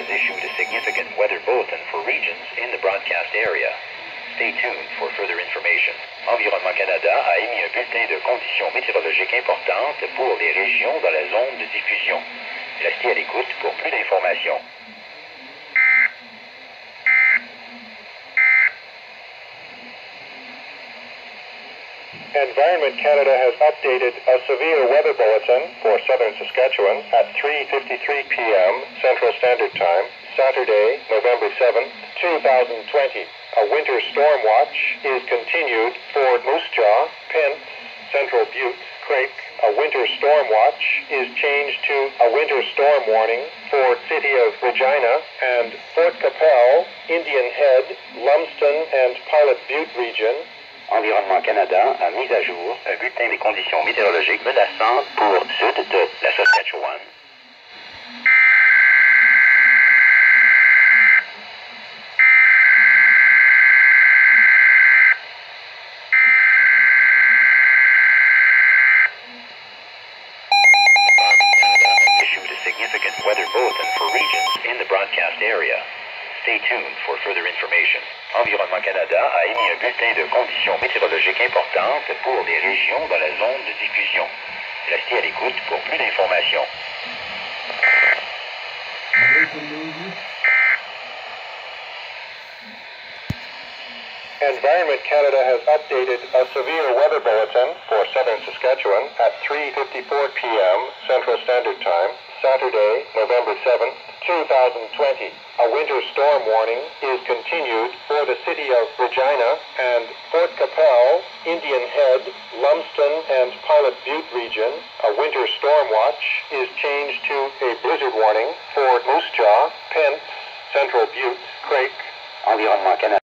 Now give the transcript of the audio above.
has issued a significant weather bulletin for regions in the broadcast area. Stay tuned for further information. Environnement Canada a émis un bulletin de conditions météorologiques importantes pour les régions dans la zone de diffusion. Restez à l'écoute pour plus d'informations. Environment Canada has updated a severe weather bulletin for southern Saskatchewan at 3:53 p.m. Central Standard Time, Saturday, November 7th, 2020. A winter storm watch is continued for Moose Jaw, Pence, Central Butte, Craik. A winter storm watch is changed to a winter storm warning for City of Regina and Fort Qu'Appelle, Indian Head, Lumsden and Pilot Butte region. Environnement Canada a mis à jour un bulletin des conditions météorologiques menaçantes pour sud de la Saskatchewan. Issued a significant weather bulletin for regions in the broadcast area. Stay tuned for further information. Environnement Canada a émis un bulletin de conditions météorologiques importantes pour les régions dans la zone de diffusion. Restez à l'écoute pour plus d'informations. Environment Canada has updated a severe weather bulletin for southern Saskatchewan at 3:54 p.m. Central Standard Time, Saturday, November 7th, 2020. A winter storm warning is continued for the City of Regina and Fort Qu'Appelle, Indian Head, Lumsden and Pilot Butte region. A winter storm watch is changed to a blizzard warning for Moose Jaw, Pence, Central Butte, Craik. Environnement Canada